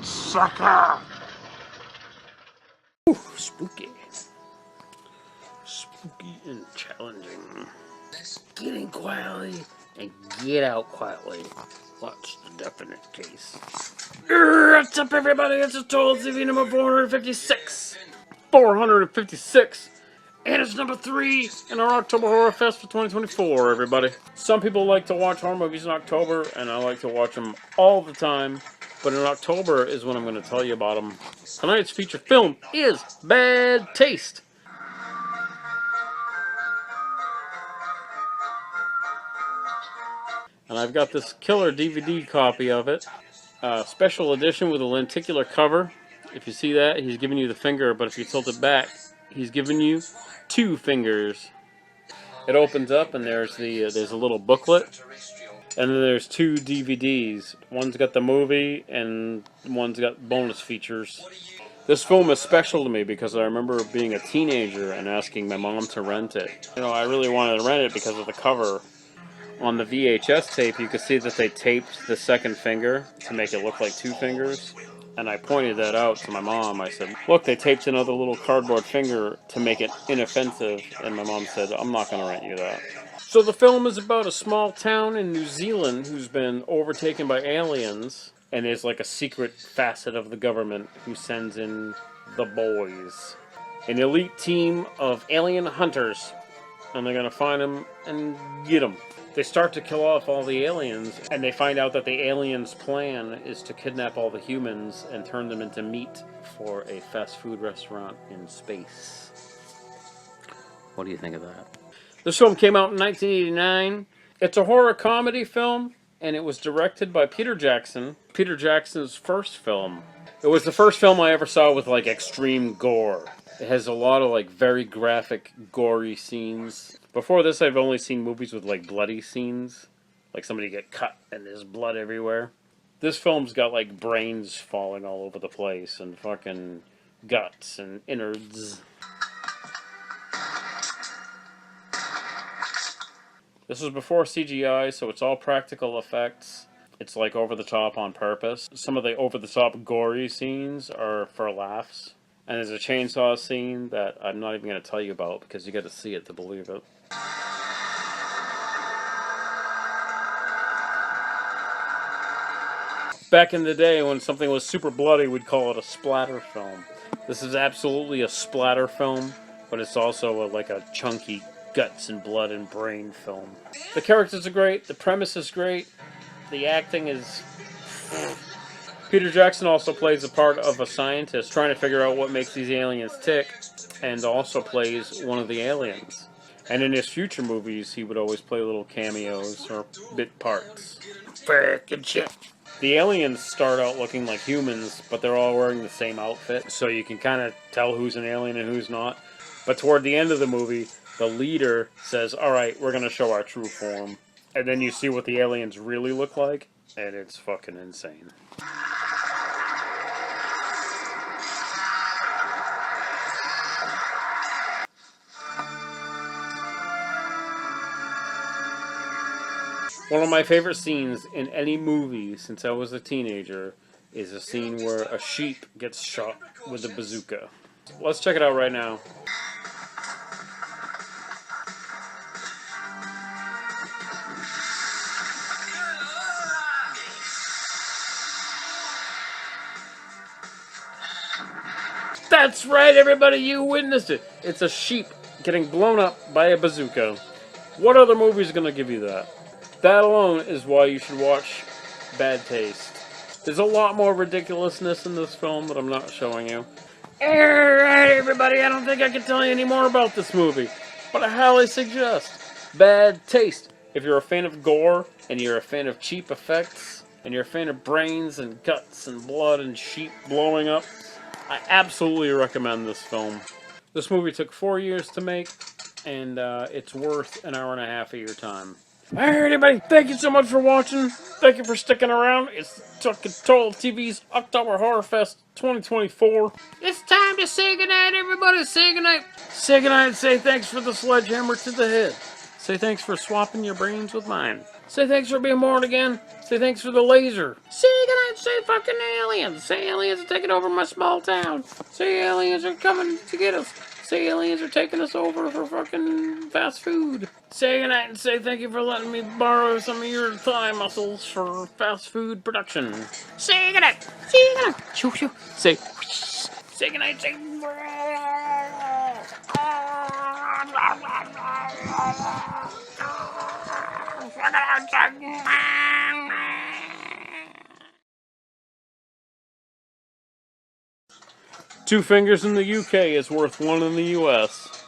sucker! Ooh, spooky. Spooky and challenging. Get in quietly and get out quietly. Watch the definite case. What's up, everybody? It's a total TV number 456. 456. And it's number 3 in our October Horrorfest for 2024, everybody. Some people like to watch horror movies in October, and I like to watch them all the time. But in October is when I'm going to tell you about them. Tonight's feature film is Bad Taste. And I've got this killer DVD copy of it. Special edition with a lenticular cover. If you see that, he's giving you the finger, but if you tilt it back, he's giving you 2 fingers. It opens up and there's a little booklet. And then there's 2 DVDs. One's got the movie and one's got bonus features. This film is special to me because I remember being a teenager and asking my mom to rent it. You know, I really wanted to rent it because of the cover. On the VHS tape, you could see that they taped the second finger to make it look like 2 fingers. And I pointed that out to my mom. I said, look, they taped another little cardboard finger to make it inoffensive. And my mom said, I'm not going to rent you that. So the film is about a small town in New Zealand who's been overtaken by aliens. And there's like a secret facet of the government who sends in the boys. An elite team of alien hunters. And they're going to find them and get them. They start to kill off all the aliens, and they find out that the aliens' plan is to kidnap all the humans and turn them into meat for a fast food restaurant in space. What do you think of that? This film came out in 1989. It's a horror comedy film, and it was directed by Peter Jackson. Peter Jackson's first film. It was the first film I ever saw with like extreme gore. It has a lot of like very graphic, gory scenes. Before this, I've only seen movies with like bloody scenes. Like somebody get cut and there's blood everywhere. This film's got like brains falling all over the place and fucking guts and innards. This was before CGI, so it's all practical effects. It's like over the top on purpose. Some of the over the top gory scenes are for laughs. And there's a chainsaw scene that I'm not even going to tell you about because you got to see it to believe it. Back in the day when something was super bloody, we'd call it a splatter film. This is absolutely a splatter film, but it's also like a chunky guts and blood and brain film. The characters are great, the premise is great, the acting is... Peter Jackson also plays the part of a scientist trying to figure out what makes these aliens tick, and also plays one of the aliens. And in his future movies, he would always play little cameos or bit parts. Frickin' shit. The aliens start out looking like humans, but they're all wearing the same outfit, so you can kind of tell who's an alien and who's not. But toward the end of the movie, the leader says, alright, we're going to show our true form. And then you see what the aliens really look like, and it's fucking insane. One of my favorite scenes in any movie since I was a teenager is a scene where a sheep gets shot with a bazooka. Let's check it out right now. That's right, everybody, you witnessed it. It's a sheep getting blown up by a bazooka. What other movie is going to give you that? That alone is why you should watch Bad Taste. There's a lot more ridiculousness in this film that I'm not showing you. Alright, everybody, I don't think I can tell you any more about this movie, but I highly suggest Bad Taste. If you're a fan of gore, and you're a fan of cheap effects, and you're a fan of brains and guts and blood and sheep blowing up, I absolutely recommend this film. This movie took 4 years to make, and it's worth an hour and a half of your time. Alright, everybody, thank you so much for watching. Thank you for sticking around. It's Total TV's October Horrorfest 2024. It's time to say goodnight, everybody. Say goodnight. Say goodnight and say thanks for the sledgehammer to the head. Say thanks for swapping your brains with mine. Say thanks for being born again. Say thanks for the laser. Say goodnight. Say fucking aliens. Say aliens are taking over my small town. Say aliens are coming to get us. Say aliens are taking us over for fucking fast food. Say goodnight and say thank you for letting me borrow some of your thigh muscles for fast food production. Say goodnight. Say goodnight. Shoo shoo. Say whoosh. Say goodnight. Say. Two fingers in the UK is worth one in the US.